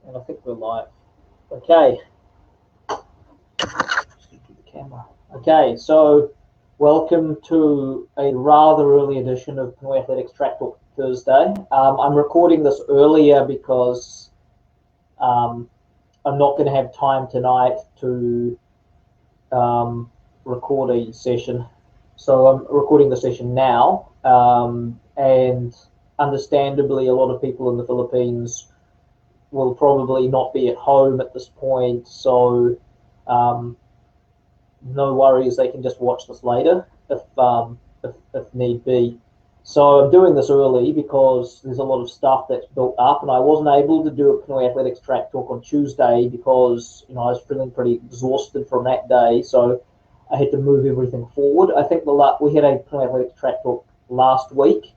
And I think we're live. Okay. Camera. Okay, so welcome to a rather early edition of Pinoy Athletics Track Talk Thursday. I'm recording this earlier because I'm not going to have time tonight to record a session. So I'm recording the session now, and understandably a lot of people in the Philippines will probably not be at home at this point, so no worries, they can just watch this later if need be. So I'm doing this early because there's a lot of stuff that's built up, and I wasn't able to do a Pinoy Athletics Track Talk on Tuesday because I was feeling pretty exhausted from that day, so I had to move everything forward. I think we had a Pinoy Athletics Track Talk last week.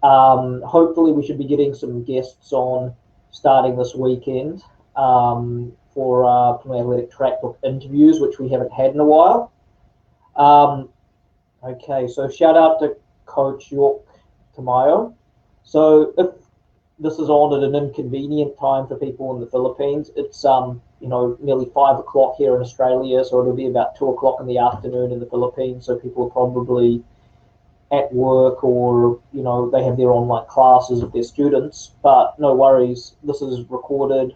Hopefully we should be getting some guests on starting this weekend for Pinoy Athletic Track Talk interviews, which we haven't had in a while. Okay, so shout out to Coach York Tamayo. So if this is on at an inconvenient time for people in the Philippines, it's nearly 5 o'clock here in Australia, so it'll be about 2 o'clock in the afternoon in the Philippines, so people are probably at work or they have their online classes with their students, but no worries, this is recorded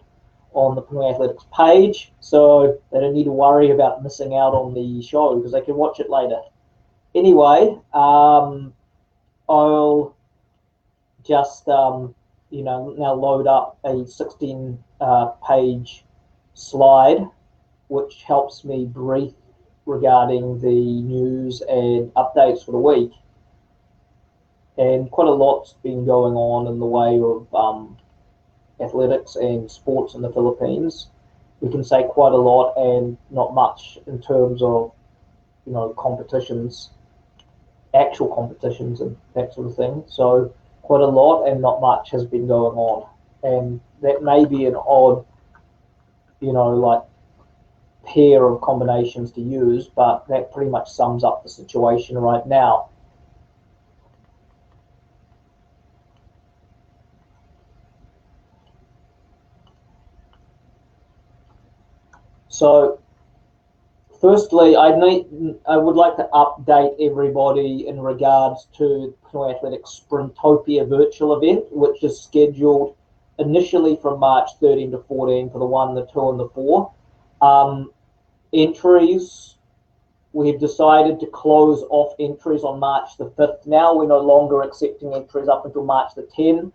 on the Pinoy Athletics page, so they don't need to worry about missing out on the show because they can watch it later. Anyway, I'll just now load up a 16 page slide which helps me brief regarding the news and updates for the week. And quite a lot's been going on in the way of athletics and sports in the Philippines. We can say quite a lot and not much in terms of competitions, actual competitions and that sort of thing. So quite a lot and not much has been going on, and that may be an odd pair of combinations to use, but that pretty much sums up the situation right now. So firstly, I would like to update everybody in regards to Pinoy Athletics Sprintopia virtual event, which is scheduled initially from March 13 to 14 for the 1, the 2 and the 4. Entries, we have decided to close off entries on March the 5th now. We're no longer accepting entries up until March the 10th.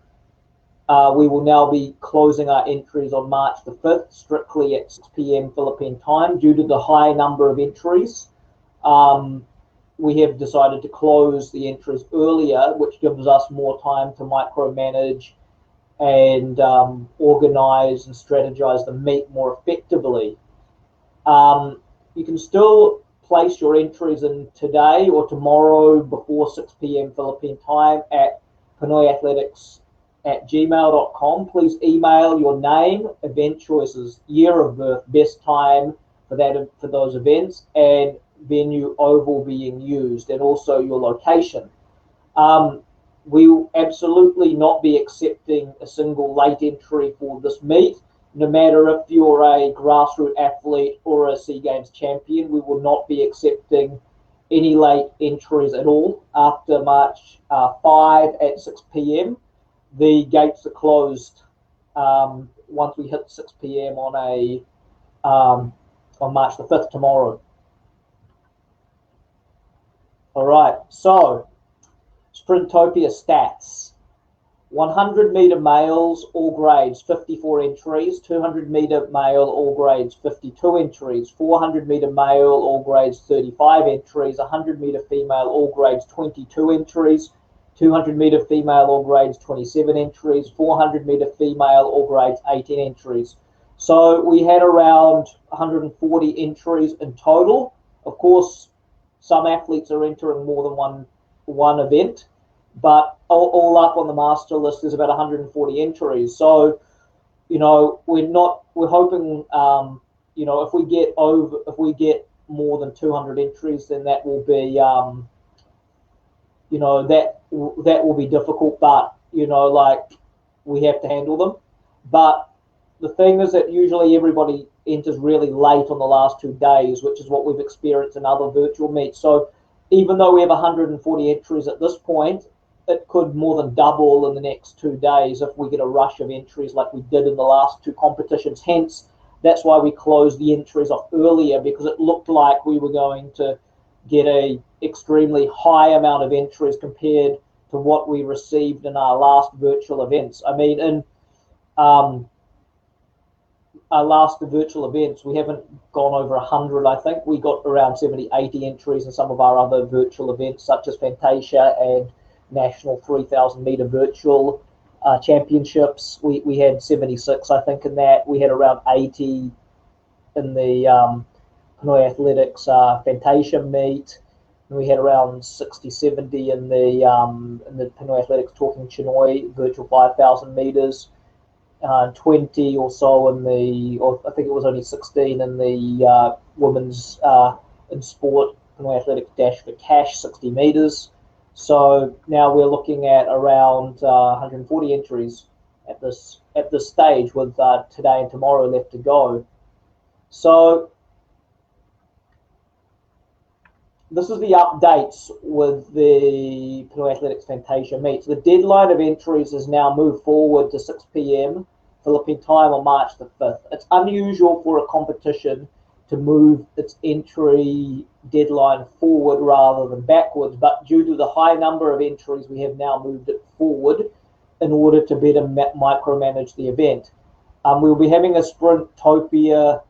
We will now be closing our entries on March the 5th, strictly at 6 p.m. Philippine time. Due to the high number of entries, we have decided to close the entries earlier, which gives us more time to micromanage and organize and strategize the meet more effectively. You can still place your entries in today or tomorrow before 6 p.m. Philippine time at pinoyathletics@gmail.com. Please email your name, event choices, year of birth, best time for those events, and venue oval being used, and also your location. We will absolutely not be accepting a single late entry for this meet. No matter if you're a grassroots athlete or a SEA Games champion, we will not be accepting any late entries at all after March 5 at 6 p.m. The gates are closed once we hit 6 p.m. on March the 5th, tomorrow. All right, so Sprintopia Stats. 100-meter males, all grades, 54 entries. 200-meter male, all grades, 52 entries. 400-meter male, all grades, 35 entries. 100-meter female, all grades, 22 entries. 200-meter female, all grades, 27 entries. 400-meter female, all grades, 18 entries. So we had around 140 entries in total. Of course, some athletes are entering more than one event, but all up on the master list there's about 140 entries. So we're hoping if we get more than 200 entries, then that will be that will be difficult, but we have to handle them. But the thing is that usually everybody enters really late on the last 2 days, which is what we've experienced in other virtual meets. So even though we have 140 entries at this point, it could more than double in the next 2 days if we get a rush of entries like we did in the last 2 competitions. Hence, that's why we closed the entries off earlier, because it looked like we were going to get a extremely high amount of entries compared to what we received in our last virtual events. I mean, in our last virtual events, we haven't gone over 100. I think we got around 70, 80 entries in some of our other virtual events, such as Fantasia and National 3,000 meter virtual championships. We had 76, I think, in that. We had around 80 in the Pinoy Athletics Fantasia meet. And we had around 60, 70 in the Pinoy Athletics Talking Chinoy virtual 5,000 meters. 20 or so in the, or I think it was only 16 in the women's in sport Pinoy Athletics Dash for Cash 60 meters. So now we're looking at around 140 entries at this stage, with today and tomorrow left to go. So this is the updates with the Pinoy Athletics Fantasia meets. The deadline of entries is now moved forward to 6 p.m. Philippine time on March the 5th. It's unusual for a competition to move its entry deadline forward rather than backwards, but due to the high number of entries, we have now moved it forward in order to better micromanage the event. We'll be having a Sprintopia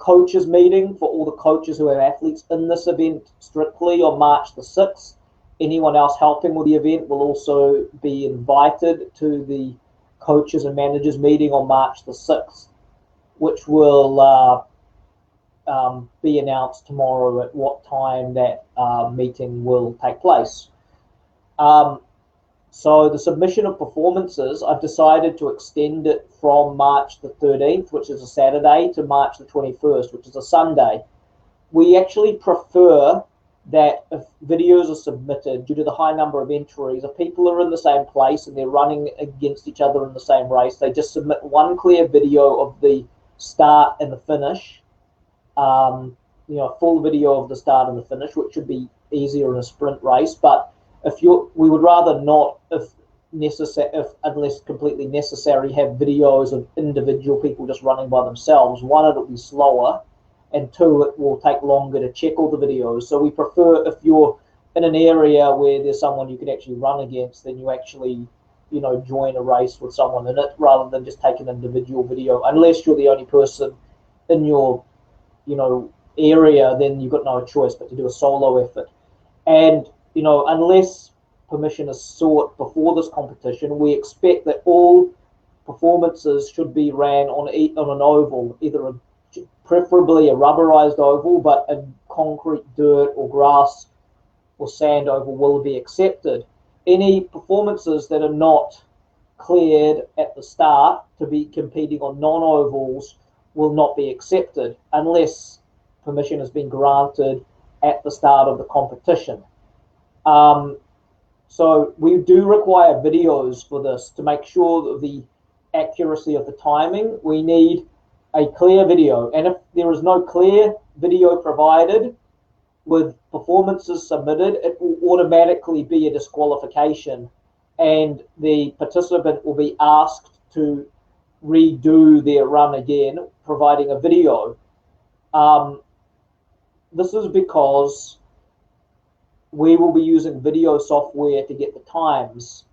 coaches meeting for all the coaches who have athletes in this event strictly on March the 6th. Anyone else helping with the event will also be invited to the coaches and managers meeting on March the 6th, which will be announced tomorrow at what time that meeting will take place. So the submission of performances, I've decided to extend it from March the 13th, which is a Saturday, to March the 21st, which is a Sunday. We actually prefer that if videos are submitted, due to the high number of entries, if people are in the same place and they're running against each other in the same race, they just submit one clear video of the start and the finish, a full video of the start and the finish, which should be easier in a sprint race. But we would rather not, unless completely necessary, have videos of individual people just running by themselves. One, it'll be slower, and two, it will take longer to check all the videos. So we prefer, if you're in an area where there's someone you can actually run against, then you actually, join a race with someone in it, rather than just take an individual video. Unless you're the only person in your, area, then you've got no choice but to do a solo effort. And unless permission is sought before this competition, we expect that all performances should be ran on an oval, either preferably a rubberized oval, but a concrete, dirt or grass or sand oval will be accepted. Any performances that are not cleared at the start to be competing on non-ovals will not be accepted unless permission has been granted at the start of the competition. So we do require videos for this to make sure that the accuracy of the timing. We need a clear video, and if there is no clear video provided with performances submitted, it will automatically be a disqualification, and the participant will be asked to redo their run again, providing a video. This is because we will be using video software to get the times,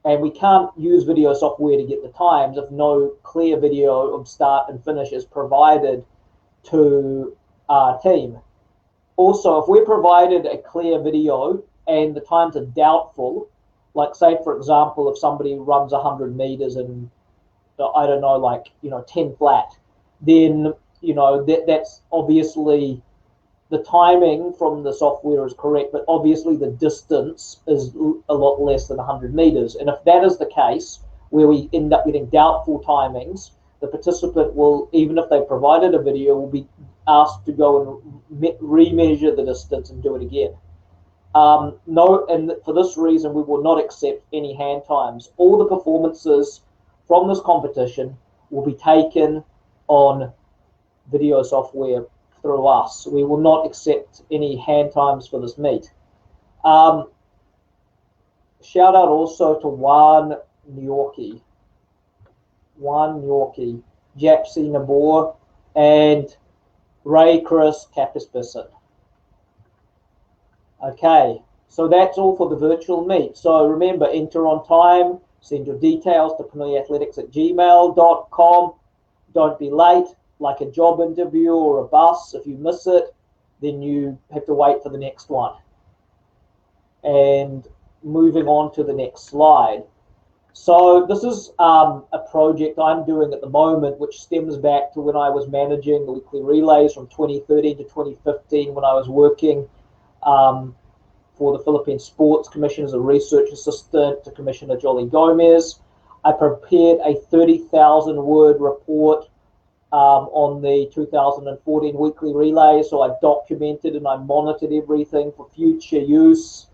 and we can't use video software to get the times if no clear video of start and finish is provided to our team. Also, if we're provided a clear video and the times are doubtful, like say for example, if somebody runs 100 meters and 10 flat, then that's obviously the timing from the software is correct, but obviously the distance is a lot less than 100 meters. And if that is the case, where we end up getting doubtful timings, the participant will, even if they provided a video, will be asked to go and remeasure the distance and do it again. And for this reason, we will not accept any hand times. All the performances from this competition will be taken on video software through us. We will not accept any hand times for this meet. Shout out also to Juan Nyorki, Japsi Nabor, and Ray Chris Capispison. Okay, so that's all for the virtual meet. So remember, enter on time, send your details to pinoyathletics@gmail.com. Don't be late, like a job interview or a bus. If you miss it, then you have to wait for the next one. And moving on to the next slide. So this is a project I'm doing at the moment, which stems back to when I was managing the weekly relays from 2013 to 2015, when I was working for the Philippine Sports Commission as a research assistant to Commissioner Jolly Gomez. I prepared a 30,000 word report on the 2014 weekly relay. So I documented and I monitored everything for future use.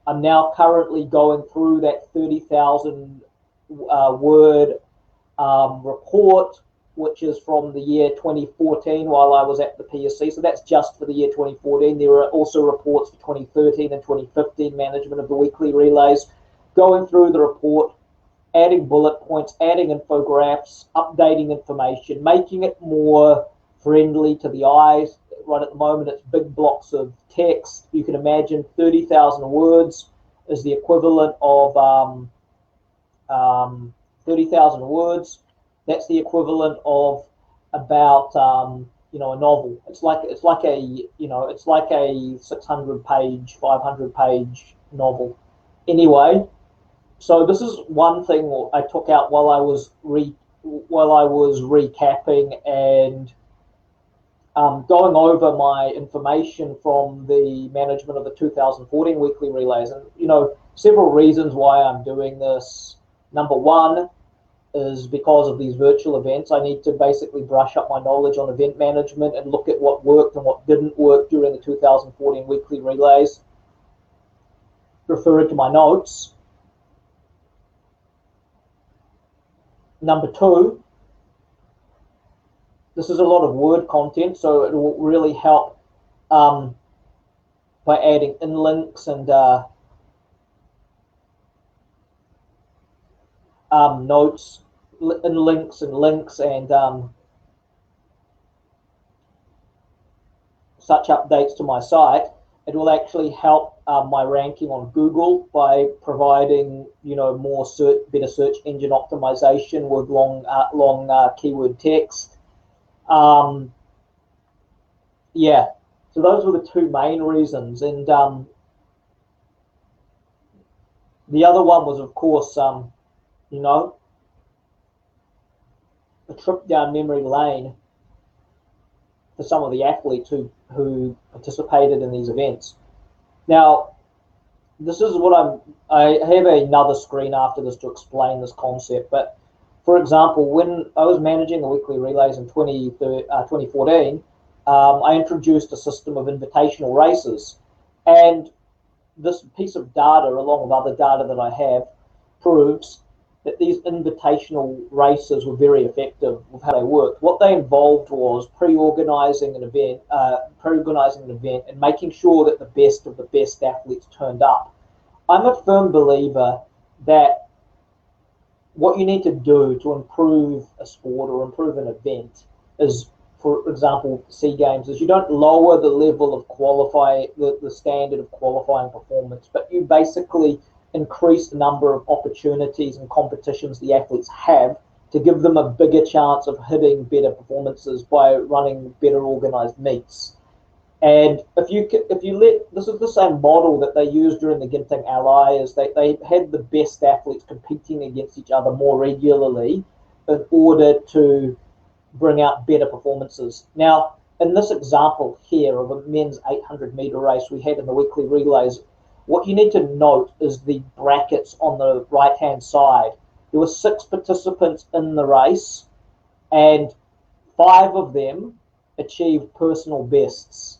I'm now currently going through that 30,000 word report, which is from the year 2014 while I was at the PSC. So that's just for the year 2014. There are also reports for 2013 and 2015 management of the weekly relays. Going through the report, adding bullet points, adding infographs, updating information, making it more friendly to the eyes. Right at the moment, it's big blocks of text. You can imagine 30,000 words is the equivalent of 30,000 words. That's the equivalent of about a novel. It's like a 600-page, 500-page novel. Anyway, so this is one thing I took out while I was recapping and going over my information from the management of the 2014 weekly relays. And, several reasons why I'm doing this. Number one is because of these virtual events. I need to basically brush up my knowledge on event management and look at what worked and what didn't work during the 2014 weekly relays. Referring to my notes. Number two, this is a lot of word content, so it will really help by adding in links and notes, in links and such updates to my site. It will actually help my ranking on Google by providing, more better search engine optimization with long keyword text. Yeah, so those were the two main reasons, and the other one was, of course, a trip down memory lane for some of the athletes who participated in these events. Now, this is what I have another screen after this to explain this concept, but for example, when I was managing the weekly relays in 2014, I introduced a system of invitational races, and this piece of data, along with other data that I have, proves that these invitational races were very effective with how they worked. What they involved was pre-organizing an event and making sure that the best of the best athletes turned up. I'm a firm believer that what you need to do to improve a sport or improve an event is, for example, SEA Games, is you don't lower the level of the standard of qualifying performance, but you basically increase the number of opportunities and competitions the athletes have to give them a bigger chance of hitting better performances by running better organized meets. And this is the same model that they used during the Ginting Ally, is they had the best athletes competing against each other more regularly in order to bring out better performances. Now, in this example here of a men's 800-meter race we had in the weekly relays, what you need to note is the brackets on the right-hand side. There were 6 participants in the race, and 5 of them achieved personal bests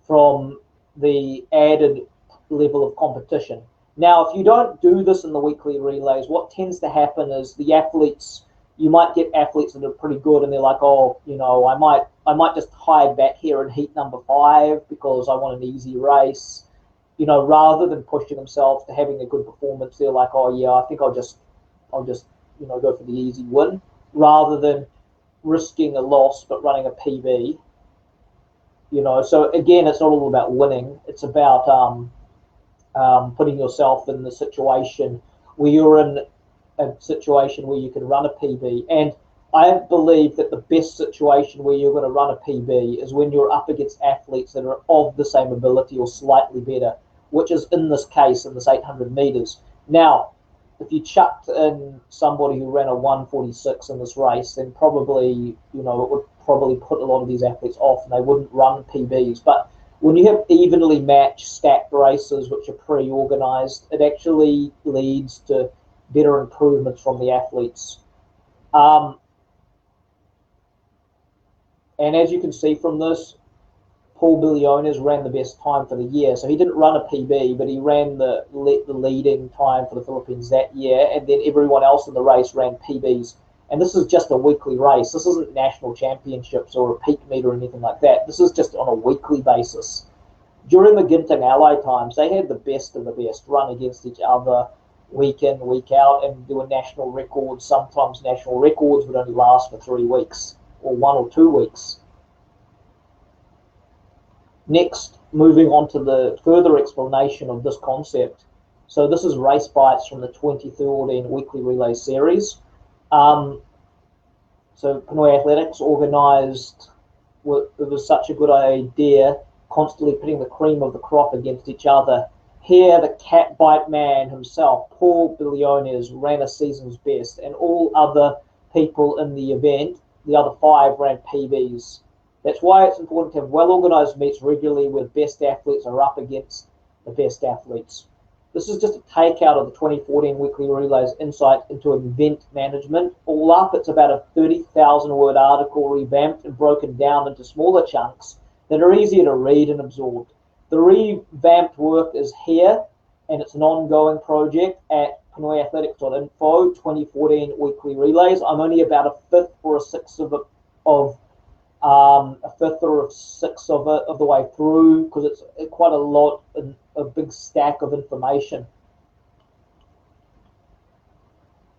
from the added level of competition. Now, if you don't do this in the weekly relays, what tends to happen is the athletes, you might get athletes that are pretty good and they're like, oh, I might just hide back here in heat number 5 because I want an easy race. Rather than pushing themselves to having a good performance, they're like, oh yeah, I think I'll just go for the easy win, rather than risking a loss but running a PB. So again, it's not all about winning. It's about putting yourself in the situation where you're in a situation where you can run a PB. And I believe that the best situation where you're going to run a PB is when you're up against athletes that are of the same ability or slightly better, which is in this case in this 800 meters. Now, if you chucked in somebody who ran a 146 in this race, then probably, it would probably put a lot of these athletes off and they wouldn't run PBs. But when you have evenly matched stacked races which are pre-organized, it actually leads to better improvements from the athletes. And as you can see from this, Paul Billones ran the best time for the year. So he didn't run a PB, but he ran the leading time for the Philippines that year. And then everyone else in the race ran PBs. And this is just a weekly race. This isn't national championships or a peak meet or anything like that. This is just on a weekly basis. During the Ginting Ally times, they had the best of the best run against each other week in, week out, and there were national records. Sometimes national records would only last for 3 weeks or 1 or 2 weeks. Next, moving on to the further explanation of this concept. So this is race bites from the 2013 weekly relay series. So Pinoy Athletics organised, it was such a good idea, constantly putting the cream of the crop against each other. Here, the cat bite man himself, Paul Billones, ran a season's best, and all other people in the event, the other 5, ran PBs. That's why it's important to have well-organised meets regularly where the best athletes are up against the best athletes. This is just a takeout of the 2014 Weekly Relays insight into event management. All up, it's about a 30,000-word article revamped and broken down into smaller chunks that are easier to read and absorb. The revamped work is here, and it's an ongoing project at pinoyathletics.info, 2014 Weekly Relays. I'm only about a fifth or a sixth of it, a fifth or a sixth of the way through, because it's quite a lot, a big stack of information.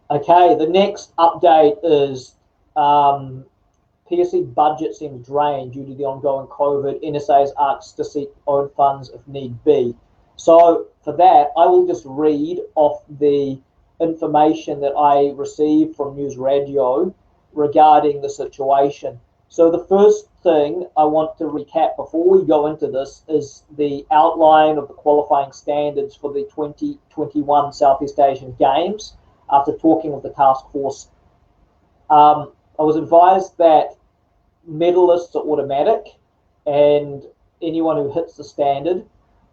Okay, the next update is PSC budget seems drained due to the ongoing COVID. NSA is asked to seek own funds if need be. So for that, I will just read off the information that I received from News Radio regarding the situation. So the first thing I want to recap before we go into this is the outline of the qualifying standards for the 2021 Southeast Asian Games. After talking with the task force, I was advised that medalists are automatic and anyone who hits the standard,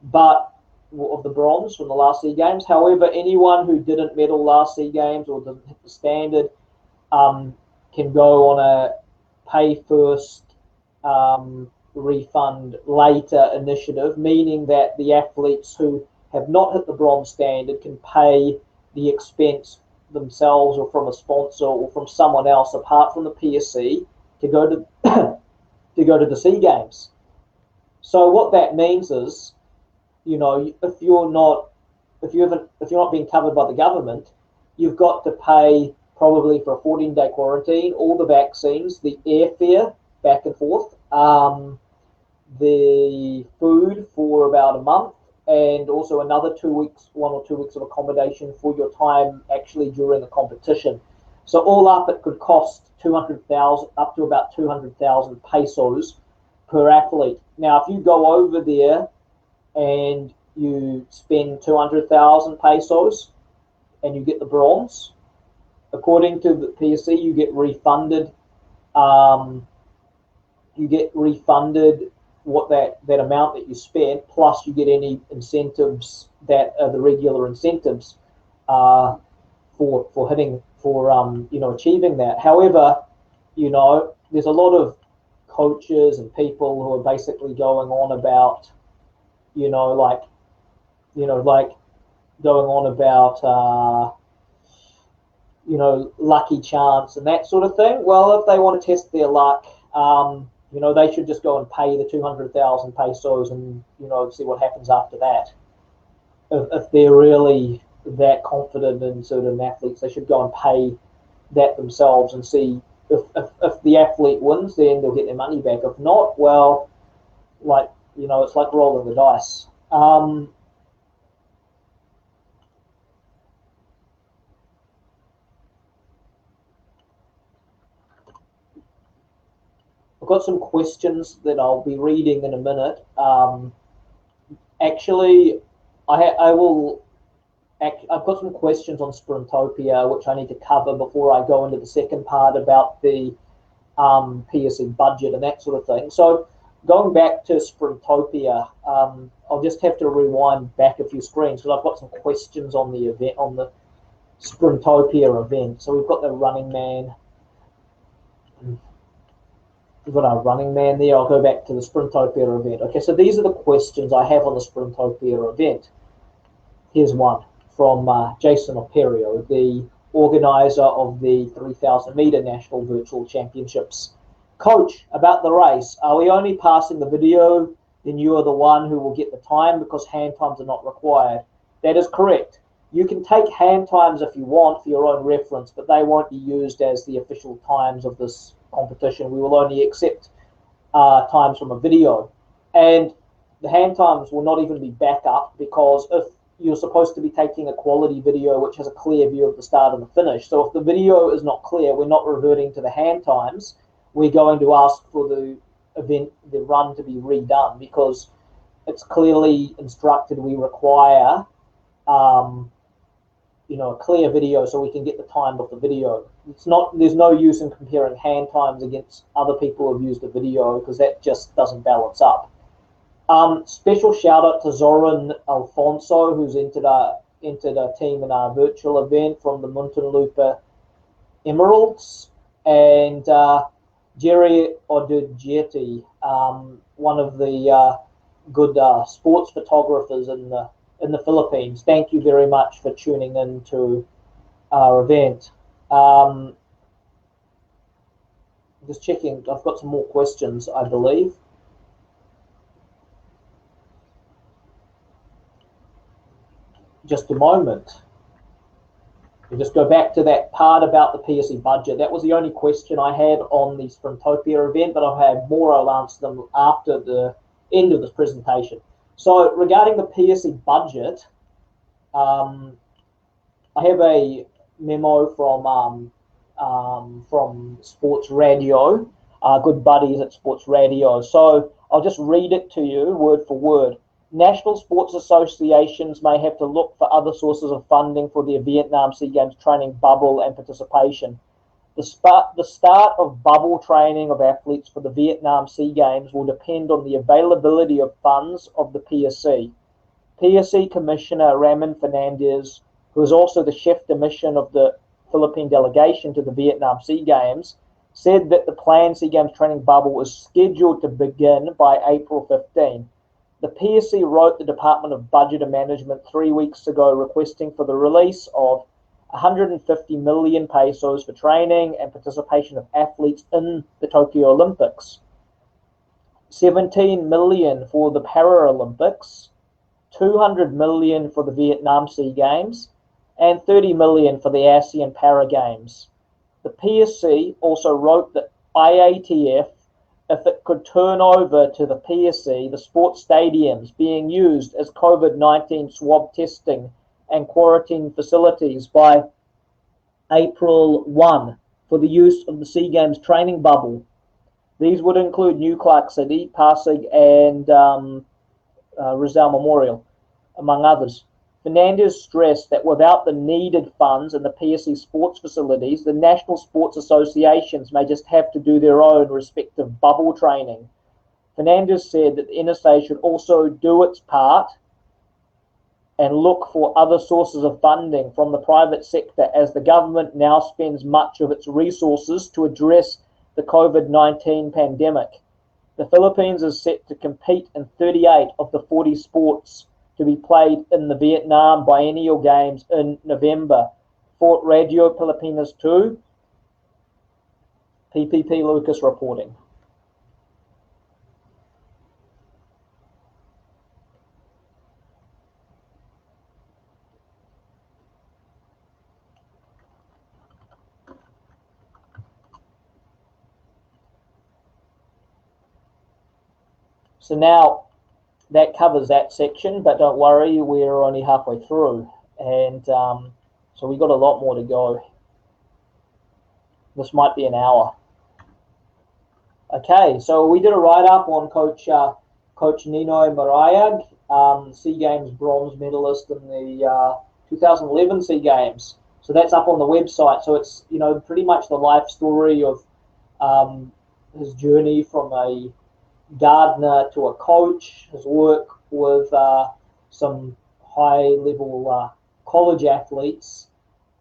but of the bronze from the last SEA Games. However, anyone who didn't medal last SEA Games or didn't hit the standard can go on a pay first, refund later initiative, meaning that the athletes who have not hit the bronze standard can pay the expense themselves or from a sponsor or from someone else apart from the PSC to go to to go to the SEA Games. So what that means is, if you're not being covered by the government, you've got to pay probably for a 14-day quarantine, all the vaccines, the airfare back and forth, the food for about a month, and also another 2 weeks, 1 or 2 weeks of accommodation for your time actually during the competition. So all up, it could cost 200,000 up to about 200,000 pesos per athlete. Now, if you go over there and you spend 200,000 pesos and you get the bronze, according to the PSC, you get refunded. What that amount that you spent, plus you get any incentives that are the regular incentives for achieving that. However, there's a lot of coaches and people who are basically going on about, lucky chance and that sort of thing. Well, if they want to test their luck, they should just go and pay the 200,000 pesos and, see what happens after that. If they're really that confident in certain athletes, they should go and pay that themselves and see if the athlete wins, then they'll get their money back. If not, well, it's like rolling the dice. I've got some questions that I'll be reading in a minute. Actually, I've got some questions on Sprintopia, which I need to cover before I go into the second part about the PSE budget and that sort of thing. So going back to Sprintopia, I'll just have to rewind back a few screens because I've got some questions on the event, on the Sprintopia event. So we've got the running man. We've got our running man there. I'll go back to the Sprintopia event. Okay, so these are the questions I have on the Sprintopia event. Here's one from Jason Operio, the organizer of the 3,000 meter national virtual championships. Coach, about the race, are we only passing the video, then you are the one who will get the time because hand times are not required? That is correct. You can take hand times if you want for your own reference, but they won't be used as the official times of this competition. We will only accept times from a video. And the hand times will not even be backup because if you're supposed to be taking a quality video which has a clear view of the start and the finish. So if the video is not clear, we're not reverting to the hand times. We're going to ask for the run to be redone because it's clearly instructed we require a clear video so we can get the time of the video. There's no use in comparing hand times against other people who've used a video because that just doesn't balance up. Special shout out to Zoran Alfonso, who's entered a team in our virtual event from the Muntinlupa Emeralds, and Jerry Odudjeti, one of the good sports photographers in the Philippines. Thank you very much for tuning in to our event. Just checking, I've got some more questions, I believe. Just a moment. We'll just go back to that part about the PSE budget. That was the only question I had on the Sprintopia event, but I'll have more. I'll answer them after the end of this presentation. So regarding the PSE budget, I have a memo from Sports Radio, good buddies at Sports Radio. So I'll just read it to you word for word. National sports associations may have to look for other sources of funding for their Vietnam SEA Games training bubble and participation. The start of bubble training of athletes for the Vietnam SEA Games will depend on the availability of funds of the PSC. PSC Commissioner Ramon Fernandez, who is also the chef de mission of the Philippine delegation to the Vietnam SEA Games, said that the planned SEA Games training bubble is scheduled to begin by April 15. The PSC wrote the Department of Budget and Management 3 weeks ago requesting for the release of 150 million pesos for training and participation of athletes in the Tokyo Olympics, 17 million for the Paralympics, 200 million for the Vietnam SEA Games, and 30 million for the ASEAN Para Games. The PSC also wrote that IATF, if it could turn over to the PSC the sports stadiums being used as COVID-19 swab testing and quarantine facilities by April 1 for the use of the SEA Games training bubble. These would include New Clark City, Pasig, and Rizal Memorial, among others. Fernandez stressed that without the needed funds in the PSC sports facilities, the national sports associations may just have to do their own respective bubble training. Fernandez said that the NSA should also do its part and look for other sources of funding from the private sector as the government now spends much of its resources to address the COVID-19 pandemic. The Philippines is set to compete in 38 of the 40 sports to be played in the Vietnam Biennial Games in November, Fort Radio Pilipinas 2, PPP Lucas reporting. So now that covers that section, but don't worry, we're only halfway through, and so we've got a lot more to go. This might be an hour. Okay, so we did a write-up on Coach Nino Marayag, SEA Games bronze medalist in the 2011 SEA Games. So that's up on the website. So it's, you know, pretty much the life story of his journey from a gardener to a coach, his work with some high-level college athletes,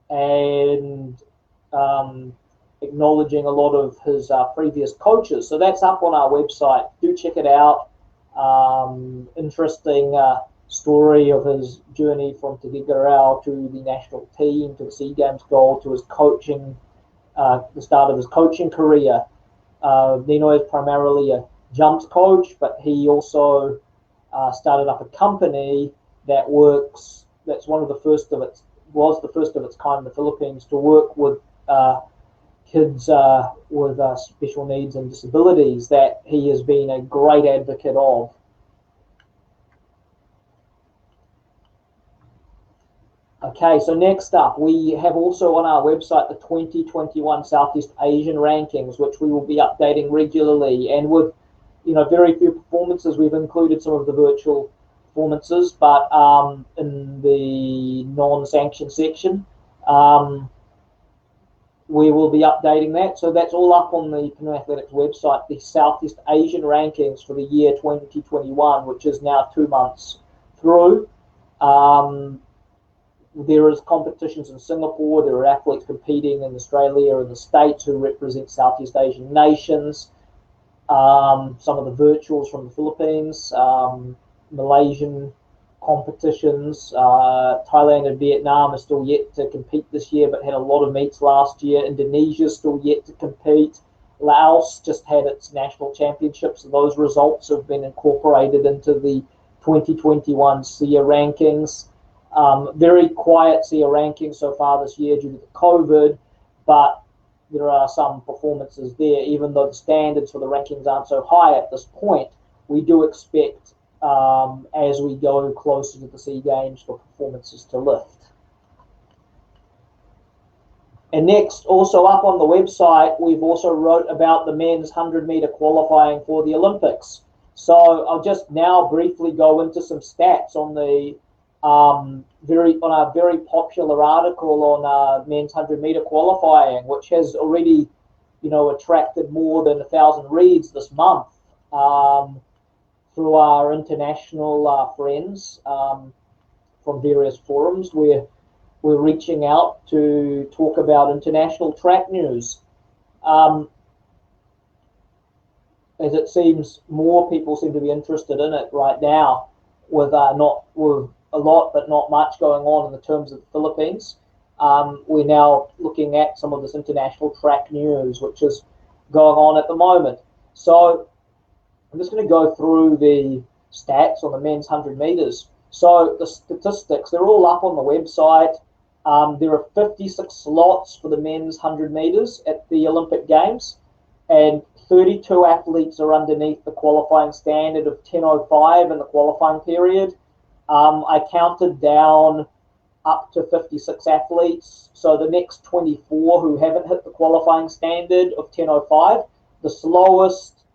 and acknowledging a lot of his previous coaches. So that's up on our website. Do check it out. Interesting story of his journey from Te Gigarau to the national team, to the SEA Games gold, to his coaching, the start of his coaching career. Nino is primarily a jumps coach, but he also started up a company that works, that's one of the first of its, was the first of its kind in the Philippines, to work with kids with special needs and disabilities, that he has been a great advocate of. Okay, so next up, we have also on our website the 2021 Southeast Asian rankings, which we will be updating regularly. And with, you know, very few performances, we've included some of the virtual performances, but in the non-sanctioned section, we will be updating that. So that's all up on the Pinoy Athletics website, the Southeast Asian rankings for the year 2021, which is now 2 months through. There is competitions in Singapore. There are athletes competing in Australia and the States who represent Southeast Asian nations. Some of the virtuals from the Philippines, Malaysian competitions. Thailand and Vietnam are still yet to compete this year, but had a lot of meets last year. Indonesia is still yet to compete. Laos just had its national championships. So those results have been incorporated into the 2021 SEA rankings. Very quiet SEA rankings so far this year due to the COVID, but there are some performances there. Even though the standards for the rankings aren't so high at this point, we do expect, as we go closer to the SEA Games, for performances to lift. And next, also up on the website, we've also wrote about the men's 100-meter qualifying for the Olympics. So I'll just now briefly go into some stats on the on a very popular article on men's 100-meter qualifying, which has already, you know, attracted more than 1,000 reads this month through our international friends from various forums. We're reaching out to talk about international track news. As it seems, more people seem to be interested in it right now, with with a lot but not much going on in the terms of the Philippines. We're now looking at some of this international track news, which is going on at the moment. So I'm just going to go through the stats on the men's 100 meters. So the statistics, they're all up on the website. There are 56 slots for the men's 100 meters at the Olympic Games, and 32 athletes are underneath the qualifying standard of 10:05 in the qualifying period. I counted down up to 56 athletes, so the next 24 who haven't hit the qualifying standard of 10:05, the slowest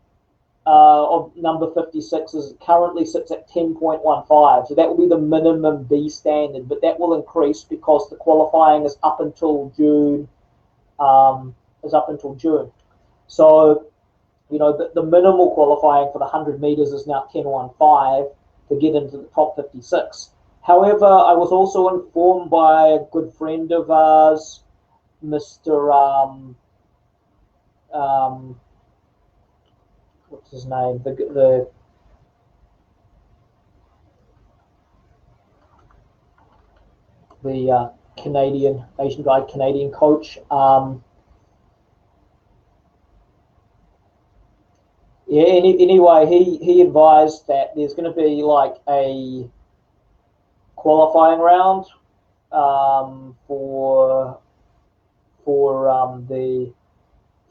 of number 56 is currently sits at 10.15, so that will be the minimum B standard, but that will increase because the qualifying is up until June. So, you know, the minimal qualifying for the 100 meters is now 10:15 to get into the top 56. However, I was also informed by a good friend of ours, Mr. What's his name? Asian guy, Canadian coach. Yeah. Anyway, he advised that there's going to be like a qualifying round for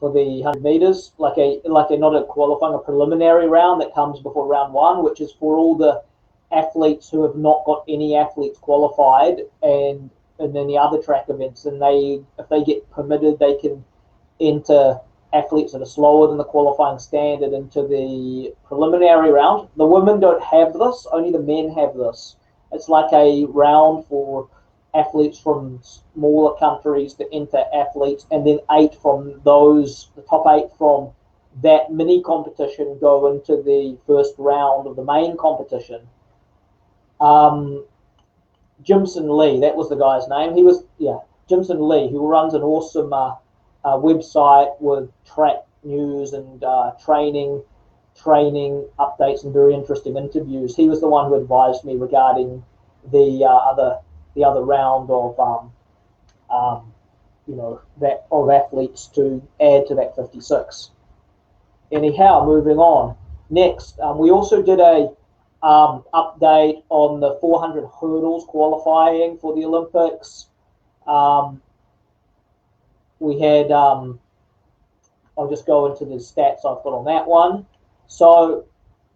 the 100 meters, like a not a qualifying, a preliminary round that comes before round one, which is for all the athletes who have not got any athletes qualified, and then the other track events, and if they get permitted, they can enter athletes that are slower than the qualifying standard into the preliminary round. The women don't have this, only the men have this. It's like a round for athletes from smaller countries to enter athletes, and then the top 8 from that mini competition go into the first round of the main competition. Jimson Lee, that was the guy's name. Jimson Lee, who runs an awesome website with track news and training updates and very interesting interviews. He was the one who advised me regarding the other round of of athletes to add to that 56. Anyhow, moving on. Next, we also did a update on the 400 hurdles qualifying for the Olympics. We had, I'll just go into the stats I've got on that one. So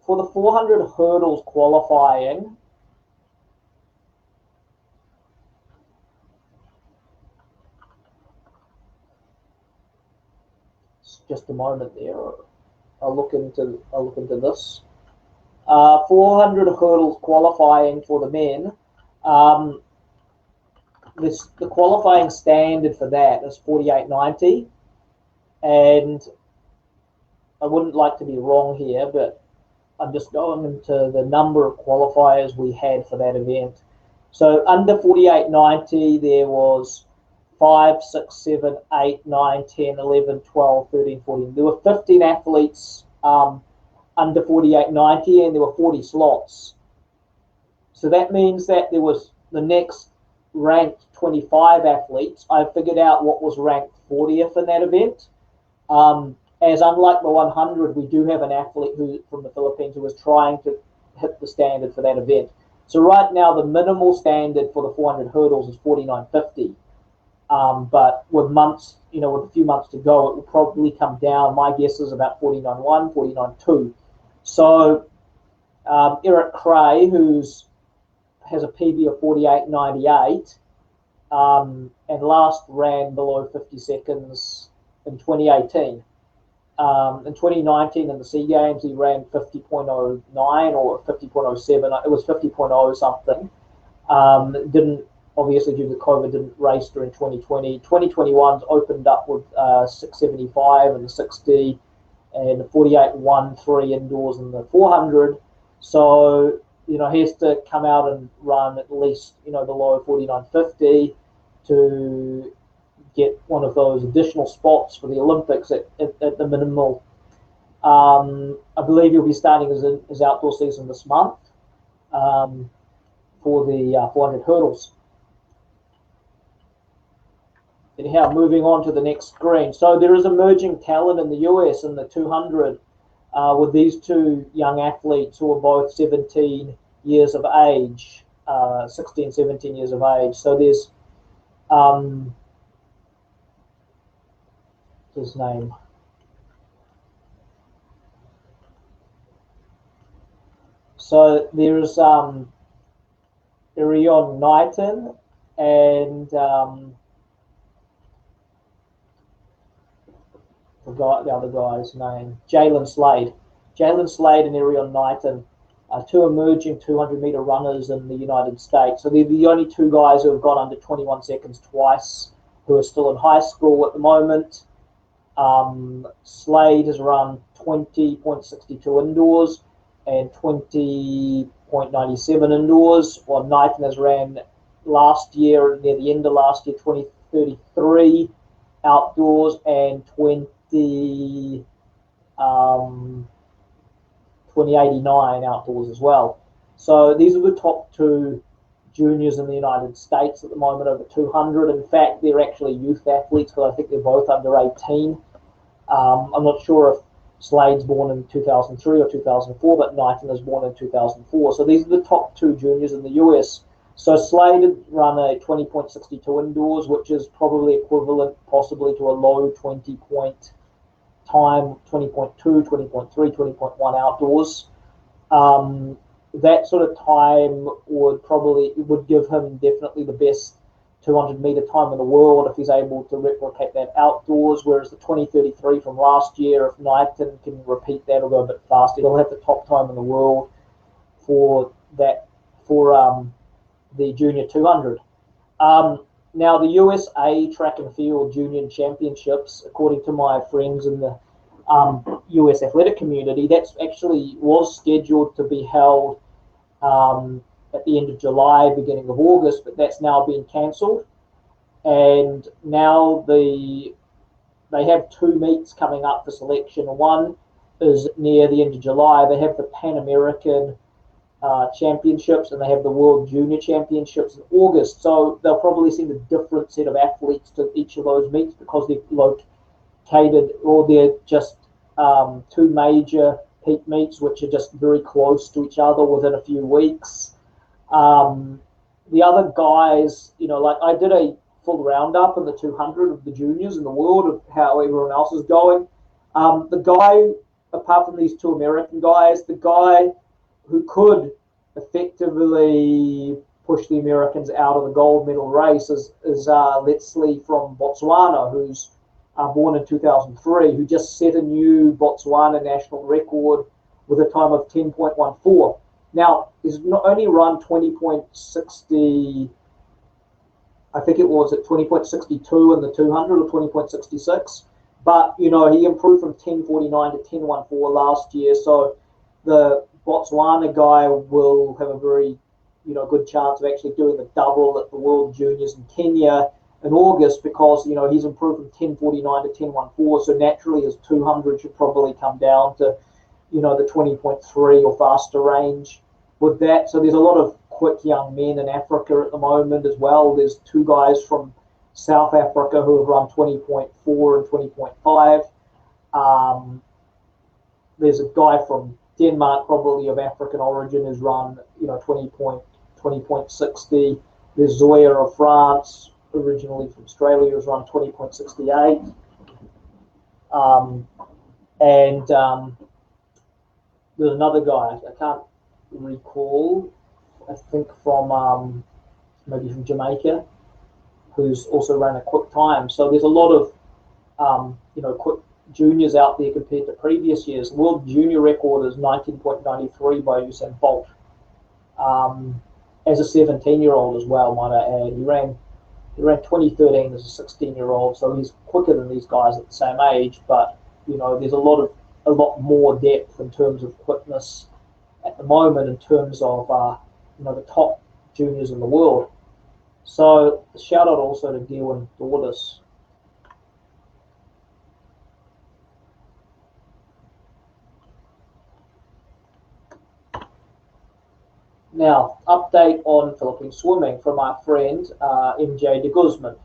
for the 400 hurdles qualifying, just a moment there. I'll look into this. 400 hurdles qualifying for the men. The qualifying standard for that is 48.90, and I wouldn't like to be wrong here, but I'm just going into the number of qualifiers we had for that event. So under 48.90, there was 5, 6, 7, 8, 9, 10, 11, 12, 13, 14. There were 15 athletes under 48.90, and there were 40 slots. So that means that there was the next ranked 25 athletes. I figured out what was ranked 40th in that event. As unlike the 100, we do have an athlete from the Philippines who was trying to hit the standard for that event. So right now, the minimal standard for the 400 hurdles is 49.50. But with a few months to go, it will probably come down. My guess is about 49.1, 49.2. So Eric Cray, who has a PB of 48.98, and last ran below 50 seconds in 2018. In 2019 in the SEA Games, he ran 50.09 or 50.07. It was 50.0 something. Didn't, obviously due to COVID, didn't race during 2020. 2021's opened up with 675 in the 60 and 48.13 indoors in the 400. So, he has to come out and run at least, below 49.50 to get one of those additional spots for the Olympics at the minimal. I believe he'll be starting his outdoor season this month for the 400 hurdles. Anyhow, moving on to the next screen. So there is emerging talent in the US in the 200 with these two young athletes who are both 17 years of age, 16, 17 years of age. So there's his name. So there's Irion Knighton and forgot the other guy's name, Jalen Slade. Jalen Slade and Irion Knighton are two emerging 200-meter runners in the United States. So they're the only two guys who have gone under 21 seconds twice, who are still in high school at the moment. Slade has run 20.62 indoors and 20.97 indoors, while Knighton has ran last year, near the end of last year, 20.33 outdoors and 20.89 outdoors as well. So these are the top two juniors in the United States at the moment over 200. In fact, they're actually youth athletes because I think they're both under 18. I'm not sure if Slade's born in 2003 or 2004, but Knighton is born in 2004. So these are the top two juniors in the US. So Slade run a 20.62 indoors, which is probably equivalent possibly to a low 20 point time, 20.2, 20.3, 20.1 outdoors. That sort of time would give him definitely the best 200-meter time in the world if he's able to replicate that outdoors, whereas the 20:33 from last year, if Knighton can repeat that or go a bit faster, he'll have the top time in the world for the junior 200. Now, the USA Track and Field Junior Championships, according to my friends in the US athletic community, that's actually was scheduled to be held at the end of July, beginning of August, but that's now been cancelled. And now they have two meets coming up for selection. One is near the end of July. They have the Pan American Championships, and they have the World Junior Championships in August. So they'll probably send a different set of athletes to each of those meets because they're located, or they're just two major peak meets, which are just very close to each other within a few weeks. The other guys, like I did a full roundup in the 200 of the juniors in the world of how everyone else is going. The guy, apart from these two American guys, the guy who could effectively push the Americans out of the gold medal race is Letsley from Botswana, who's born in 2003, who just set a new Botswana national record with a time of 10.14. Now, he's not only run 20.60, I think it was at 20.62 in the 200 or 20.66, but, he improved from 10.49 to 10.14 last year, so the Botswana guy will have a very, good chance of actually doing the double at the World Juniors in Kenya in August because, he's improved from 10.49 to 10.14, so naturally his 200 should probably come down to, the 20.3 or faster range with that. So there's a lot of quick young men in Africa at the moment as well. There's two guys from South Africa who have run 20.4 and 20.5. There's a guy from Denmark, probably of African origin, who's run, 20.60. There's Zoya of France, originally from Australia, who's run 20.68. There's another guy, I can't recall, I think from maybe from Jamaica, who's also ran a quick time. So there's a lot of quick juniors out there compared to previous years. The world junior record is 19.93 by Usain Bolt. As a 17-year-old as well, might I add. He ran 2013 as a 16-year-old, so he's quicker than these guys at the same age, but there's a lot more depth in terms of quickness at the moment in terms of the top juniors in the world. So shout out also to Gilwin Dordis. Now, update on Philippine Swimming from our friend MJ de Guzman.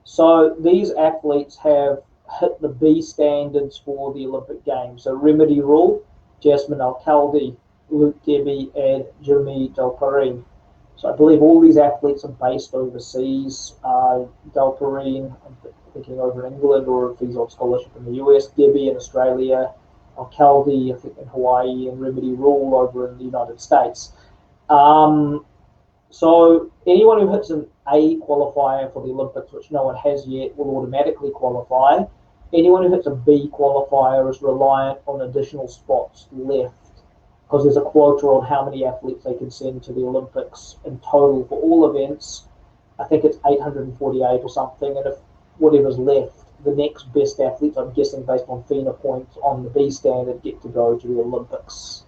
So these athletes have hit the B standards for the Olympic Games. So Remedy Rule, Jasmine Alcalde, Luke Debbie, and Jeremy Delperine. So I believe all these athletes are based overseas. Delperine, I'm thinking over in England, or if he's on scholarship in the US. Debbie in Australia, Alcalde, I think in Hawaii, and Remedy Rule over in the United States. So anyone who hits an A qualifier for the Olympics, which no one has yet, will automatically qualify. Anyone who hits a B qualifier is reliant on additional spots left, because there's a quota on how many athletes they can send to the Olympics in total for all events. I think it's 848 or something, and if whatever's left, the next best athletes, I'm guessing based on FINA points on the B standard, get to go to the Olympics.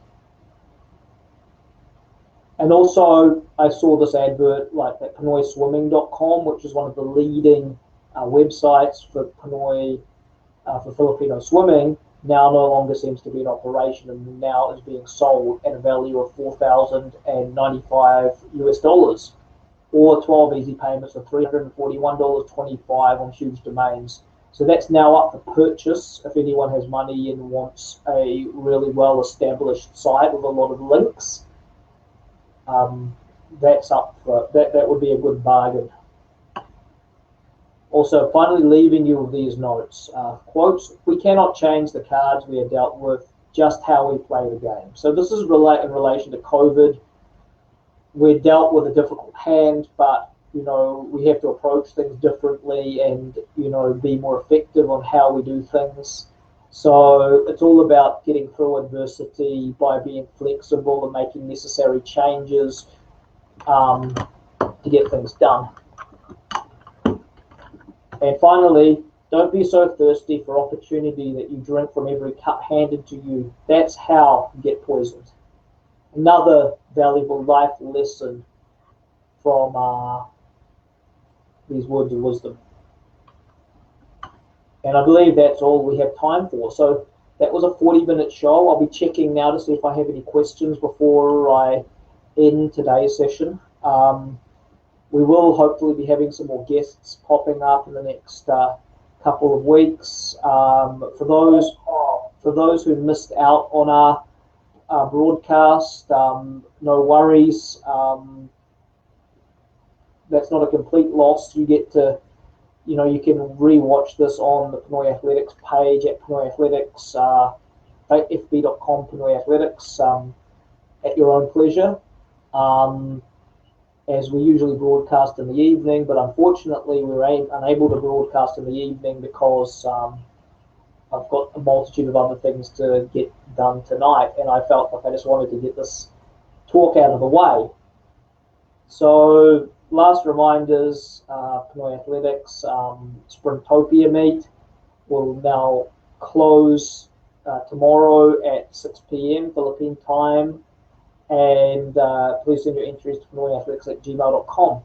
And also, I saw this advert like at pinoyswimming.com, which is one of the leading websites for Pinoy, for Filipino swimming, now no longer seems to be in operation and now is being sold at a value of $4,095 US. or 12 easy payments of $341.25 on huge domains. So that's now up for purchase if anyone has money and wants a really well-established site with a lot of links. That's up for that would be a good bargain. Also, finally leaving you with these notes. Quotes, we cannot change the cards we are dealt with, just how we play the game. So this is in relation to COVID. We're dealt with a difficult hand, but we have to approach things differently and be more effective on how we do things. So it's all about getting through adversity by being flexible and making necessary changes to get things done. And finally, don't be so thirsty for opportunity that you drink from every cup handed to you. That's how you get poisoned. Another valuable life lesson from these words of wisdom. And I believe that's all we have time for. So that was a 40-minute show. I'll be checking now to see if I have any questions before I end today's session. We will hopefully be having some more guests popping up in the next couple of weeks. For those who missed out on our broadcast, no worries. That's not a complete loss. You get to, you can re-watch this on the Pinoy Athletics page at Pinoy Athletics, fb.com Pinoy Athletics, at your own pleasure. As we usually broadcast in the evening, but unfortunately we're unable to broadcast in the evening because I've got a multitude of other things to get done tonight, and I felt like I just wanted to get this talk out of the way. So last reminders, Pinoy Athletics, Sprintopia meet will now close tomorrow at 6 p.m. Philippine time. And please send your entries to pinoyathletics@gmail.com.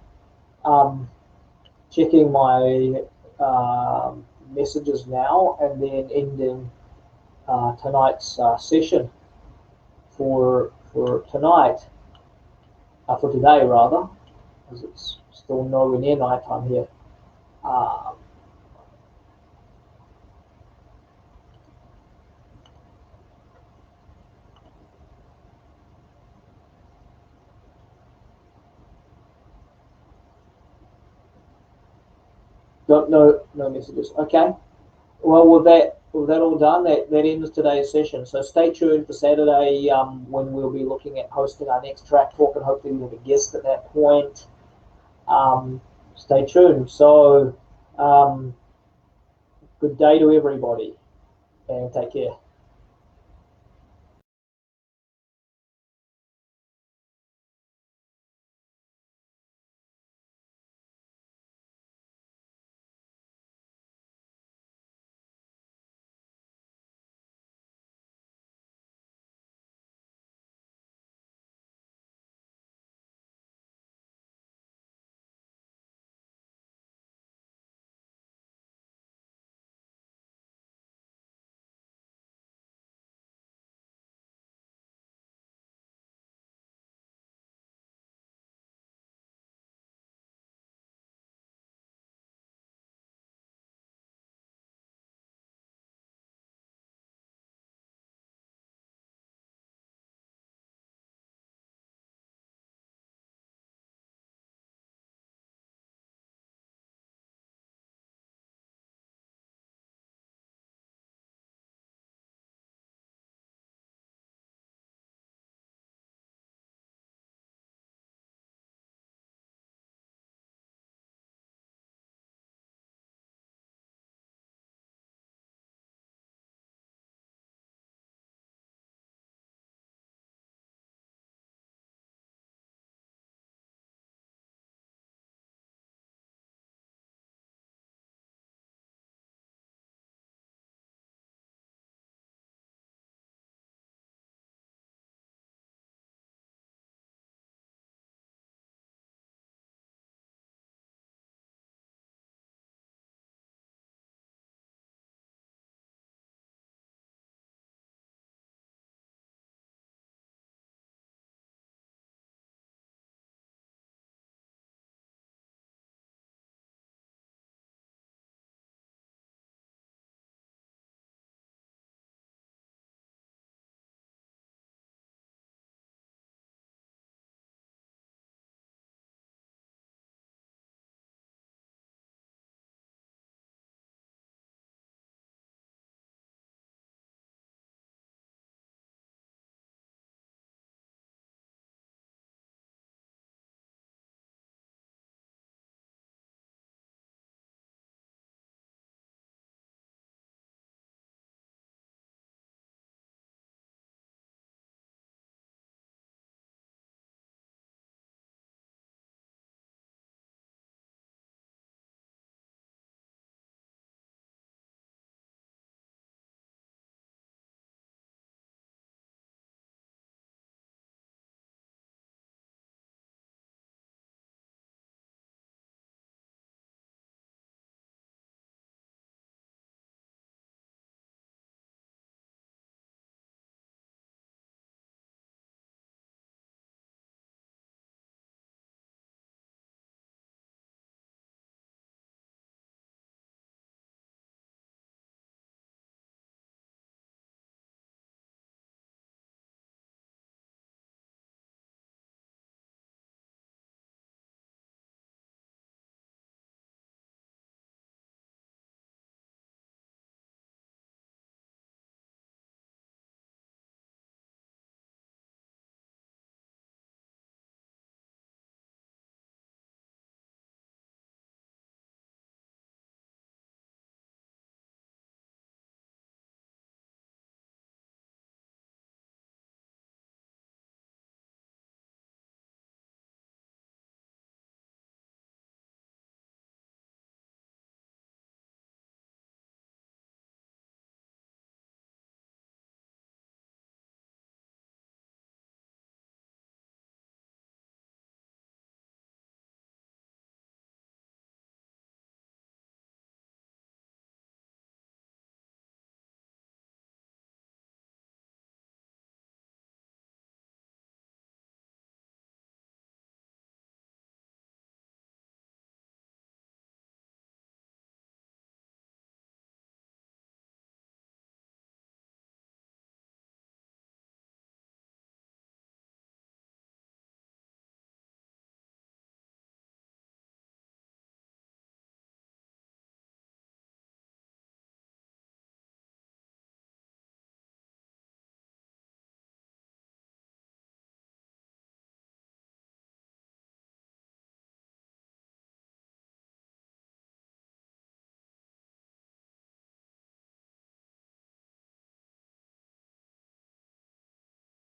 Checking my messages now, and then ending tonight's session for tonight, for today rather, because it's still nowhere near night time here. No messages. Okay. Well, with that all done, that ends today's session. So stay tuned for Saturday when we'll be looking at hosting our next track talk, and hopefully we'll have a guest at that point. Stay tuned. So good day to everybody, and take care.